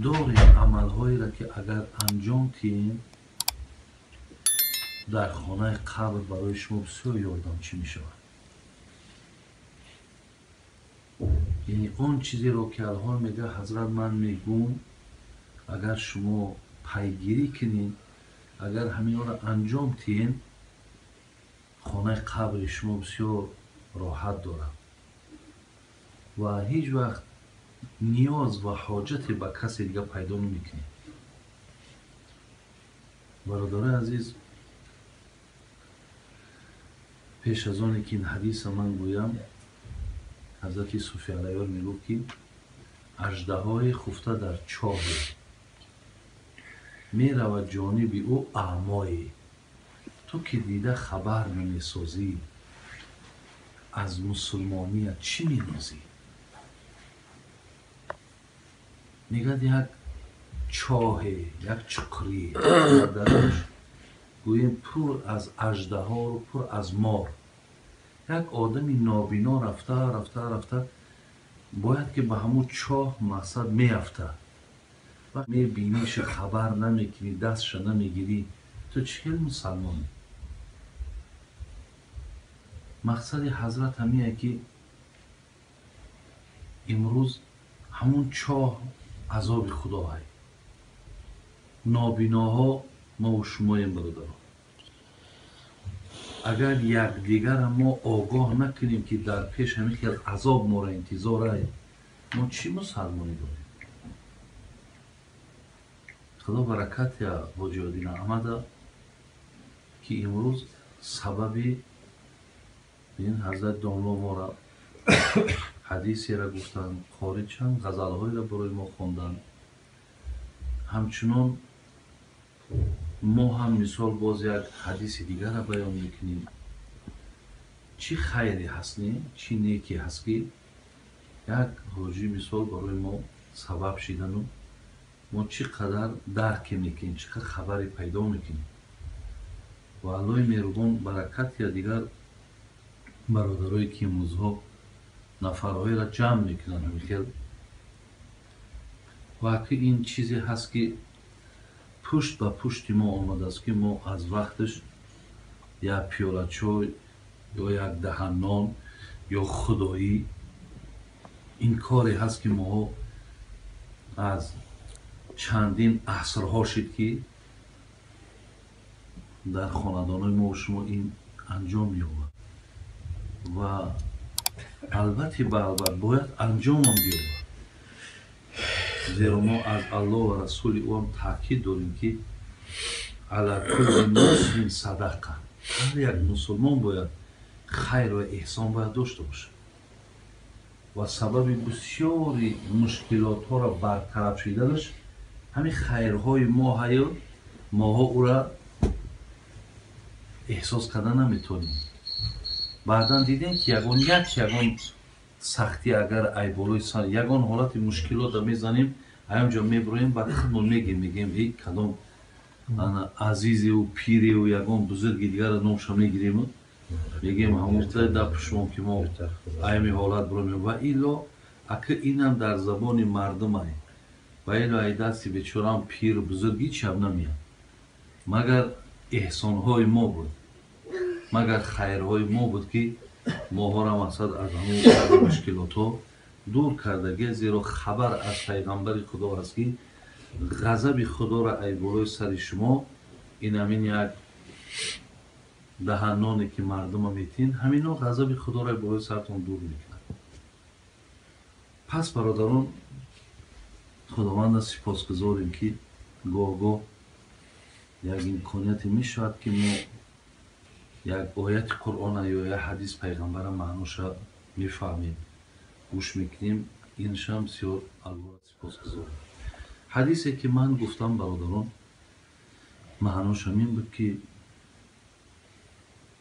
داریم عملهایی را که اگر انجام تیم در خانه قبر برای شما بسیار یاردمچی می شود. یعنی اون چیزی رو که الان میگه حضرت من میگم اگر شما پیگیری کنین، اگر همین را انجام تین، خانه قبر شما بسیار راحت داره و هیچ وقت نیاز و حاجتی به کسی دیگه پیدا نمیکنید. برادر عزیز، پیش از آنی که این حدیث من گویم، حضرت صوفی علیه میگو که اژدهای خفته در چاه میرود جانب او اعمایی، تو که دیده خبر نمیسازی، از مسلمانیت چی می‌نازی؟ میگد یک چاه، یک چکری درش گوییم پر از اژدها و پر از مار. یک آدمی نابینا رفته باید که به همون چاه مقصد میافته و میبینیش، خبر نمیکنی، دستش نمیگیری، تو چه مسلمانی؟ مقصد حضرت همیه که امروز همون چاه عذاب خدا های نابیناها ما و شمایم برادران. اگر یک دیگر ما آگاه نکنیم که در پیش همین خیلی عذاب ما را انتظار های، ما چی مسلمانی داریم؟ خدا برکت یا حاجی احمد که امروز سببی این حضرت دانلو ما را حدیثی را گفتن، خارج چند غزلهایی را برای ما خوندن. همچنان ما هم مثال باز یک حدیث دیگر را بیان میکنیم. چی خیری هست نه؟ چی نیکی هست که یک حاجی مثال برای ما سبب شدن، ما چی قدر درک میکنیم، چی قدر خبری پیدا میکنیم. و الله مهربان برکت یا دیگر برادرایی که امروزها نفرهایی را جمع میکنن همیخیل واقعی این چیزی هست که پشت به پشت ما آمده است که ما از وقتش یا پیاله چای یا یک دهن نان یا خدایی، این کاری هست که ما از چندین عصرها شد که در خاندانهای ما و شما این انجام می‌یابد و البته باید انجام هم بیابد، زیرا ما از الله و رسول او هم تاکید داریم که علی کل مسلم صدقه، هر یک مسلمان باید خیر و احسان باید داشته باشه و سبب بسیاری مشکلات ها را برطرف شدنش همین خیرهای ما هست. ما ها او را احساس کردن نمیتونیم. بعدا دیدیم که یگان سختی اگر ای بالای سر یگان حالت مشکلات را میزنیم، اینجا میبرویم بعد خودمون میگیم ای کدام عزیزی و پیری و یگان بزرگی دیگر را نامش میگیریم، میگیم همونطور در شما که ما ایمی حالت برویم و ایلا اکر اینم در زبان مردم های و ایلا ای دستی بیچارم پیر و بزرگی چی هم نمیاد، مگر احسانهای ما بود، مگر خیرهای ما بود که ما را مقصد از همون مشکلات ها دور کردگی. زیرا خبر از پیغمبر خدا هست که غضب خدا را ای بالای سر شما، این همین یک دهنانی که مردم میتین، همین ها غضب خدا را بالای سرتون دور میکنن. پس برادران، خداوند سپاسگزاریم که گاه یک امکانیتی میشود که ما یک آیت قرآن یا یک حدیث پیغمبر معنوش را میفهمیم، گوش میکنیم. این شم بسیار الله سپاسگزاریم. حدیثی که من گفتم برادران معنوش همین بود که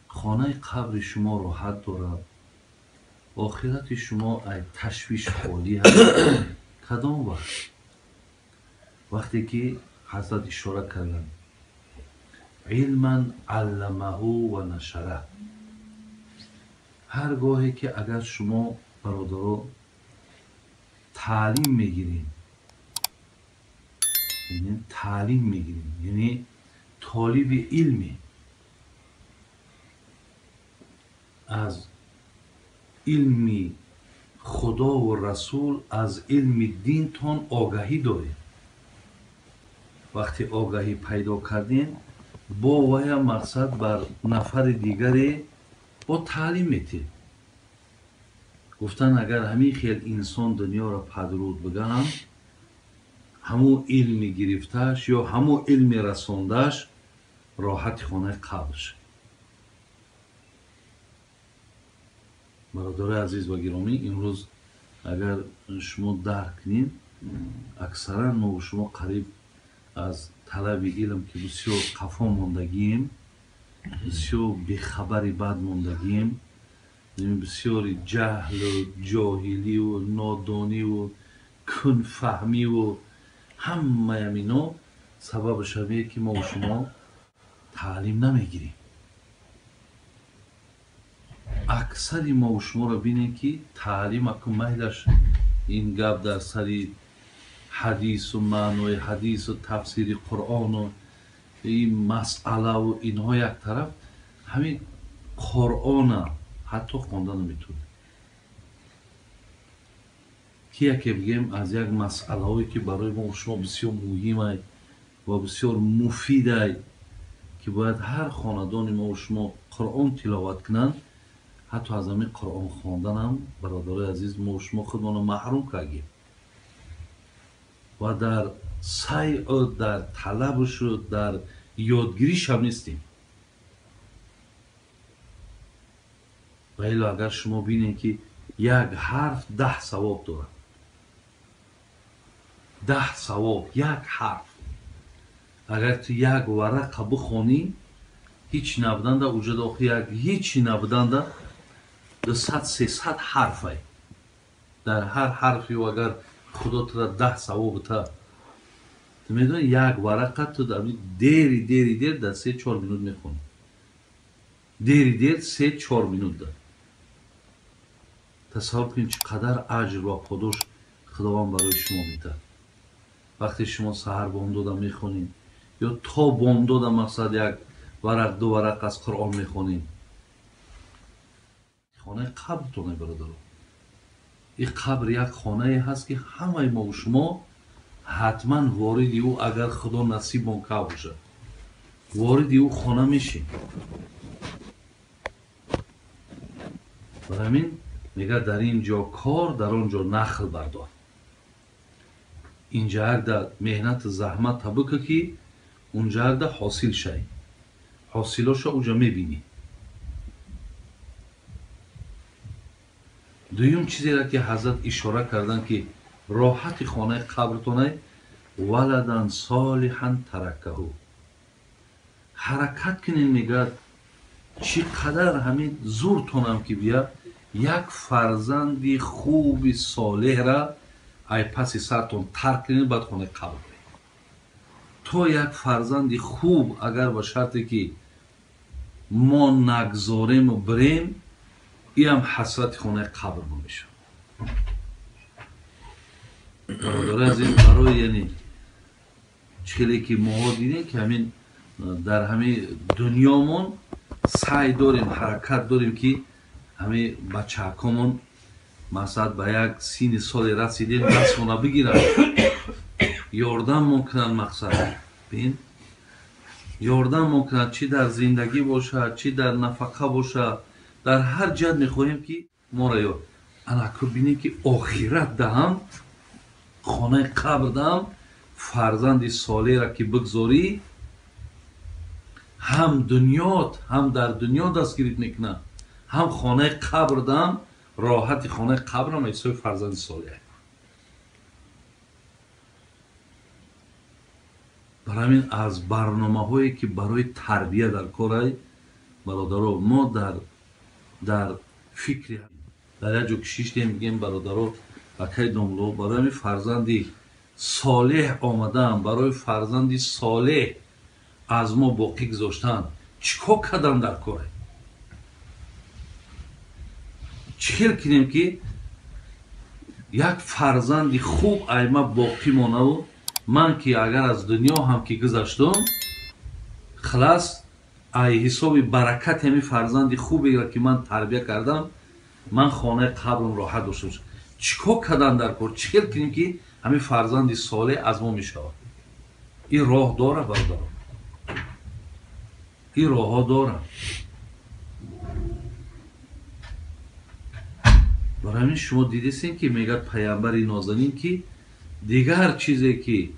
خانه قبر شما راحت دارد، آخرت شما ای تشویش خالی هست. کدام وقتی که حضرت اشاره کردن علما علمه و نشره، هرگاهی که اگر شما برادران تعلیم میگیرین یعنی تعلیم میگیریم، یعنی طالب علمی از علم خدا و رسول، از علم دین تان آگاهی داریم. وقتی آگاهی پیدا کردین با ویا مقصد بر نفر دیگری با تعلیم میتیم. گفتن اگر همین خیل انسان دنیا را پدرود بگم، همو علمی گرفتش یا همو علمی رساندش راحت خانه قبرش. برادر عزیز و گرامی، امروز اگر شما درک کنین، اکثرا ما و شما قریب از طلب علم که بسیار قفا موندگیم، بسیار بیخبری بد موندگیم، بسیار جهل و جاهلی و نادانی و کنفهمی و همه اینا سبب شبیه که ما و شما تعلیم نمیگیریم. اکثری ما و شما را بینیم که تعلیم اکو میلش این گپ در سری حدیث و معنای حدیث و تفسیر قرآن و این مسئله و اینها یک طرف، همین قرآن حتی خوندن نمیتونه. که یکی بگیم از یک مسئله هایی که برای ما و شما بسیار مهمه و بسیار مفیده که باید هر خاندان ما و شما قرآن تلاوت کنند، حتی از همین قرآن خواندن هم برادر عزیز ما و شما خودمان محروم کردیم و در سعی و در طلبش و در یادگیریش هم نیستیم. ولی اگر شما بینید که یک حرف 10 ثواب داره، 10 ثواب یک حرف، اگر تو یک ورق بخونی هیچ نبودنده اوجد آخی یک هیچی نبودنده 200-300 حرفه. در هر حرفی و اگر خدا تو را 10 ثواب تا تو میدونی یک ورقت تو در دیر در 3-4 منوت میخونی، دیر 3-4 منوت در تصور کنید چقدر اجر و پاداش خداوند برای شما میده. وقتی شما سحر بامداد میخونین یا تا بامداد مقصد یک ورق 2 ورق از قرآن میخونین، خانه قبرتونه برادر. این قبر یک خانه هست که همه ما و شما حتما واردی او اگر خدا نصیب من که باشه واردی او خانه میشین. برای همین میگه در اینجا کار در آنجا نخل بردار. اینجا در مهنت زحمت تبکه که اونجا در حاصل شای، حاصلاشو اونجا میبینی. دویم چیزی را که حضرت اشاره کردن که راحت خانه قبرتونه، ولدن صالحا ترکه، حرکت کنین. میگه چقدر همین زورتونم که بیا یک فرزندی خوب صالح را ای پس سرتون ترک کنین بعد خانه قبر برین. تو یک فرزندی خوب اگر با شرطی که ما نگذاریم و بریم، این هم حسرت خانه قبر میشه. برادر عزیز، برای یعنی چیلی که ما دیدیم که همین در همین دنیامون سعی داریم حرکت داریم که همین بچه هکامون مثلا به یک سین سال رسیدیم دست خونه بگیرن یاردم ممکنن، مقصد بین یاردم ممکنن چی در زندگی باشه چی در نفقه باشه، در هر جد میخواهیم که ما را یاد انکو بینیم که آخرت دهم خانه قبر دهم فرزند صالح را که بگذاری هم دنیات هم در دنیا دستگیریت میکنه، هم خانه قبر دهم راحت خانه قبر هم ایسای فرزند صالح. برای همین از برنامه هایی که برای تربیه در کار برادرها ما در فکری در یک جو کشیش میگیم برادرها اکی داملو برای همین فرزندی صالح آمدن، برای فرزندی صالح از ما باقی گذاشتن چیکار کردن در کار چیکار کنیم که یک فرزندی خوب ایمه باقی مانه و من که اگر از دنیا هم که گذشتم خلاص ای حسابی برکت همی فرزند خوبی را که من تربیه کردم من خانه قبرم راحت داشته باشم. چیکار کردن در کار چیکار کنیم که همین فرزند صالح از ما میشود؟ این راه داره برادران، این راه ها داره. برای همین شما دیدیسین که میگه پیامبر نازنین که دیگر چیزی که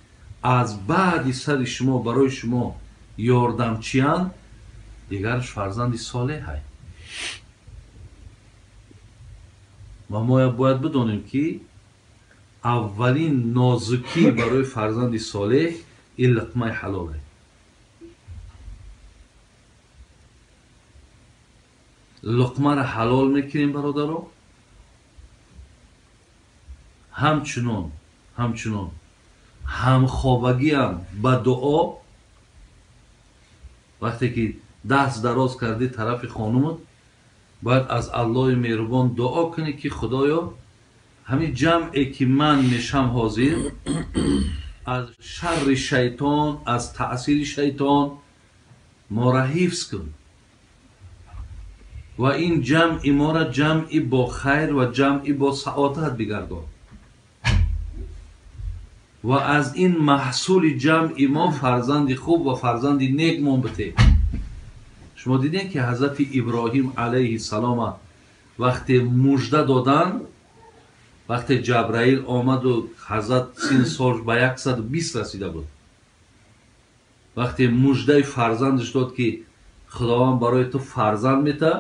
از بعد سر شما برای شما یاردمچیان دیگرش فرزند صالح های. و ما باید بدانیم که اولین نازکی برای فرزند صالح این لقمه حلاله. لقمه را حلال میکنیم برادرو. همچنان همخوابگی هم با دعا وقتی که دست دراز کردی طرف خانومت باید از الله مهربان دعا کنی که خدایا همین جمعی که من میشم حاضر از شر شیطان از تأثیر شیطان ما را حفظ کن و این جمع ما را جمعی با خیر و جمعی با سعادت بگردان و از این محصول جمع ما فرزند خوب و فرزند نیک ما بده. شما دیدین که حضرت ابراهیم علیه السلام وقتی مژده دادن وقتی جبرائیل آمد و حضرت سن سالش به 120 رسیده بود وقتی مژده فرزندش داد که خداوند برای تو فرزند میده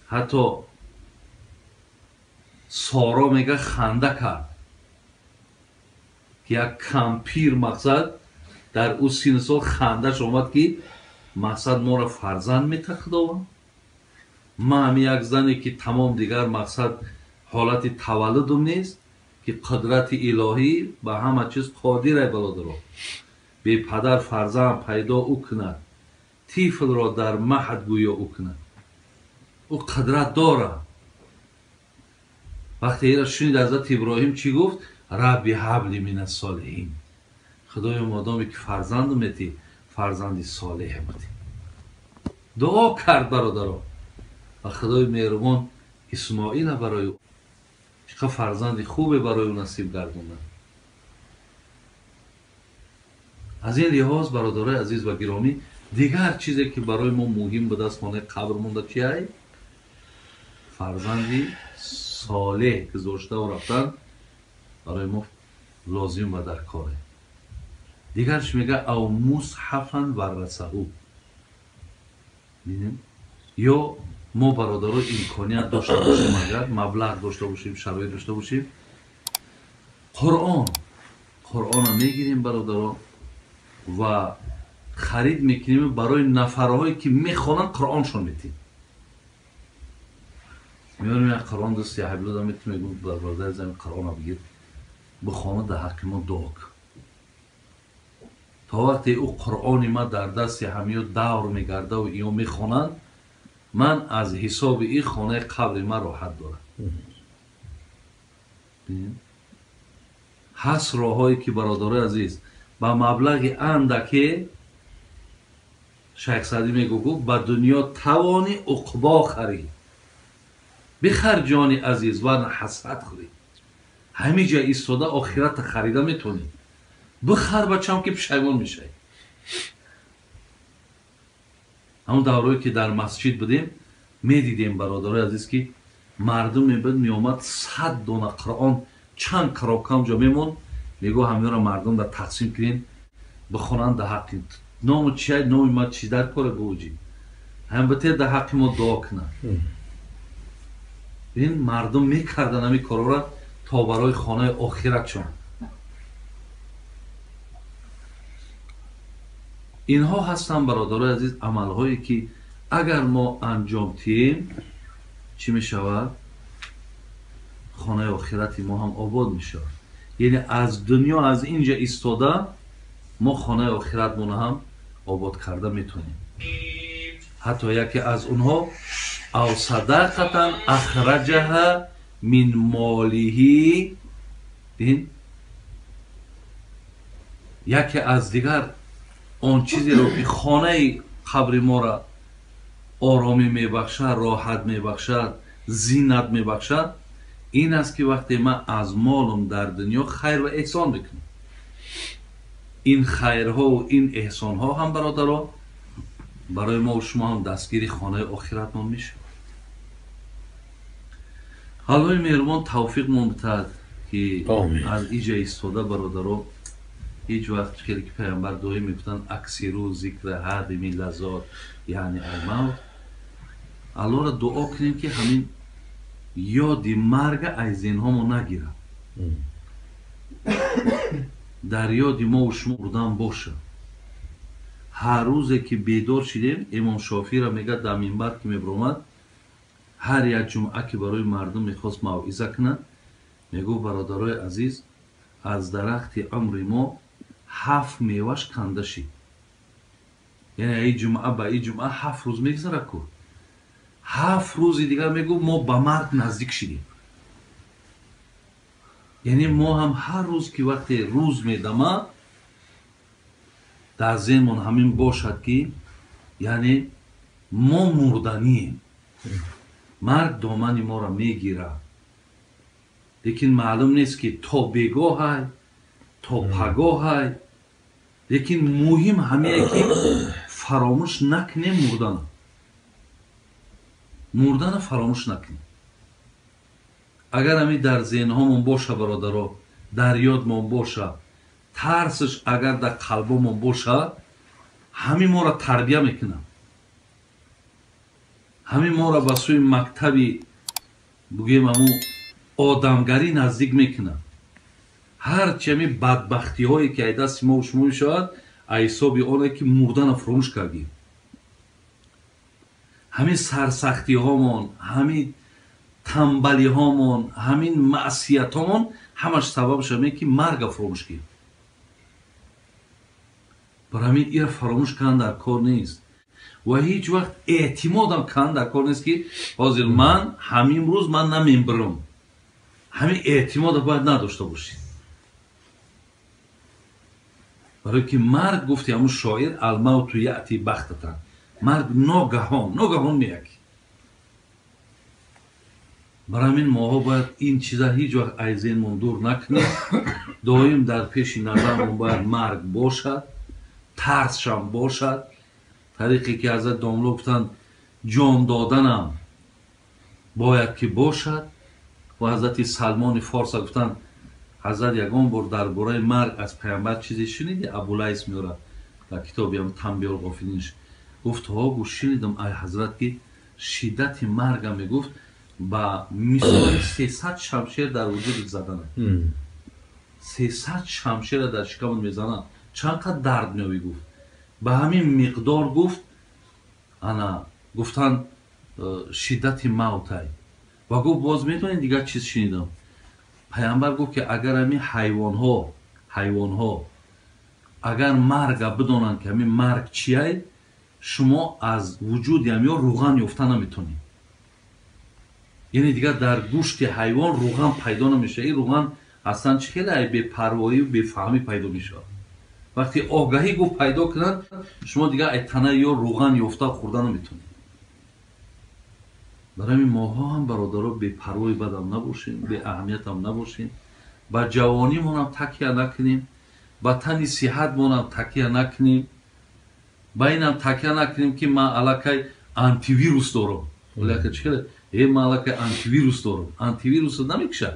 حتی سارا میگه خنده کرد که یک کمپیر مقصد در او سن سال خندهش آمد که مقصد ما را فرزند میده خداوند. ما هم یک زنی که تمام دیگر مقصد حالت تولدم نیست که قدرت الهی به همه چیز قادر برادران به پدر فرزند پیدا او کند طفل را در مهد گویا او کند او قدرت داره. وقتی ایرا شنید حضرت ابراهیم چی گفت؟ ربی هب لی من الصالحین خدای مادامی که فرزند میتی فرزند صالح میتی دعا کرد برادران و خدای مهربان اسماعیل برای او چقدر فرزند خوبه برای او نصیب گردوندن. از این لحاظ برادرای عزیز و گرامی دیگر چیزی که برای ما مهم به دست خانه قبر مونده چیه؟ فرزندی صالح که زشته و رفتن برای ما لازم و در کاره. دیگرش میگه او مصحفا ورثه یا ما برادران امکانیت داشته باشیم اگر مبلغ داشته باشیم شرایط داشته باشیم قرآن هم میگیریم برادران و خرید میکنیم برای نفرهایی که میخوانن قرآنشون میتیم میاریم یک قرآن دست یا حبیل دارم میتونیم میگم برادر زمین قرآن رو بگیر بخوانه در حق ما دعا کن تا وقتی او قرآن ما در دست همیو دور میگرده و ایو میخوانن من از حساب این خانه قبر ما راحت دارم. هست راه هایی که برادر عزیز با مبلغ اندکی شیخ سعدی میگو با دنیا توانی عقبا خرید بخر جانی عزیز و حسرت خوری همین جا ایستاده آخرت خریده میتونی بخر بچم که پشیمان میشه. همون دورهایی که در مسجد بودیم میدیدیم برادرای عزیز که مردم میآمد 100 دانه قرآن چند کراکم جا میمون میگو همین را مردم در تقسیم کنین بخونن در حق نام چیه نام ما چی در کار بوجی هم بته در حق ما دعا کنن. این مردم میکردن همین کارا را تا برای خانه آخرتشون. اینها هستن برادرای عزیز عملهایی که اگر ما انجام دهیم چی می شود؟ خانه آخرت ما هم آباد می شود. یعنی از دنیا از اینجا ایستاده ما خانه آخرت مون هم آباد کرده میتونیم. حتی یکی از اونها او صدقتا اخرجها من ماله یکی از دیگر آن چیزی رو که خانه قبر ما را آرامی میبخشد، راحت میبخشد، زینت میبخشد، این است که وقتی من از مالم در دنیا خیر و احسان بکنم. این خیرها و این احسانها هم برادرها برای ما و شما هم دستگیری خانه آخرت ما میشه. حالا مهربان توفیق ما بتد که از اینجا ایستاده برادرها هیچ وقت خیلی که پیامبر دعایی میگفتن اکثروا ذکر هادم اللذات یعنی الموت، الله را دعا کنیم که همین یاد مرگ از ذهنها ما نگیره، در یاد ما و شما مردن باشه. هر روزی که بیدار شدیم، امام شافعی را میگه در منبر که میبرامد هر یک جمعه که برای مردم میخواست موعظه کنه میگو برادرای عزیز از درخت عمر ما 7 میوهش کنده شد. یعنی این جمعه به این جمعه 7 روز میگذره که 7 روز دیگر میگو ما به مرگ نزدیک شدیم. یعنی ما هم هر روز که وقتی روز میدمه در ذهنمون همین باشد که یعنی ما مردنیم، مرگ دامن ما را میگیره، لیکن معلوم نیست که تا بگاه های تا پگاه های، لیکن مهم همه که فراموش نکنیم مردن فراموش نکنیم. اگر همین در ذهن هامون باشه برادرها، در یادمون باشه، ترسش اگر در قلبمون باشه، همین ما را تربیه میکنه، همین ما را به سوی مکتبی بگیم همون آدمگری نزدیک میکنه. هرچی همین بدبختی هایی که دست ما و شما میشود حساب آنه که مردن فراموش کردیم. همین سرسختی هامون، همین تنبلی هامون، همین معصیت هامون همش سببش همه که مرگ فراموش کردیم. برای همین این فراموش کردن در کار نیست و هیچ وقت اعتماد هم کردن در کار نیست که حاضر من همین روز من نمیبرم. همین اعتماد باید نداشته باشید، برای که مرگ گفتی همون شاعر الموت یأتی بغتة، مرگ ناگهان میاد. برای همین ما باید این چیزا هیچ وقت از ذهنمون دور نکنیم، دائم در پیش نظرمون باید مرگ باشد، ترسش هم باشد. طریقی که حضرت داملو گفتن جان دادنم باید که باشد و حضرت سلمان فارس گفتن حضرت یگان بار درباره مرگ از پیامبر چیزی شنیدی؟ ابولیث میگه در کتابی هم تنبیه الغافلینش گفت ها گوش شنیدم ای حضرت که شدت مرگ هم میگفت با مثال 300 شمشیر در وجود زدن، 300 شمشیر در شکمت میزنن چقدر درد میوی گفت. به همین مقدار گفت انا گفتن شدت موت های و گفت باز میتونین دیگر چیز شنیدم. پیامبر گفت که اگر همین حیوان ها اگر مرگ بدونن که همین مرگ چیه، شما از وجود همین روغن یافته نمیتونید. یعنی دیگر در گوشت حیوان روغن پیدا نمیشه. این روغن اصلا چخیلی بی پروایی و بی فهمی پیدا میشه. وقتی آگاهی گفت پیدا کنن شما دیگر تنه یا روغن یافته خورده نمیتونید. برای این ماها هم برادرها بی پروایی بدم نباشیم، بی اهمیت هم نباشیم، با جوانی مون هم تکیه نکنیم، با تنی صحت مون هم تکیه نکنیم، با این هم تکیه نکنیم که من علاقه آنتی ویروس دارم. ولی چه من علاقه آنتی ویروس دارم. آنتی ویروس نمیکشه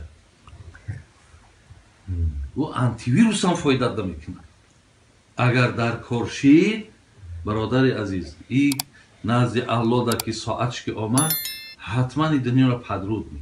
و آنتی ویروس هم فایده نمیکنه. اگر در کارشید برادر عزیز این نزد الله در که ساعتش که آمد حتما این دنیا را پدرود می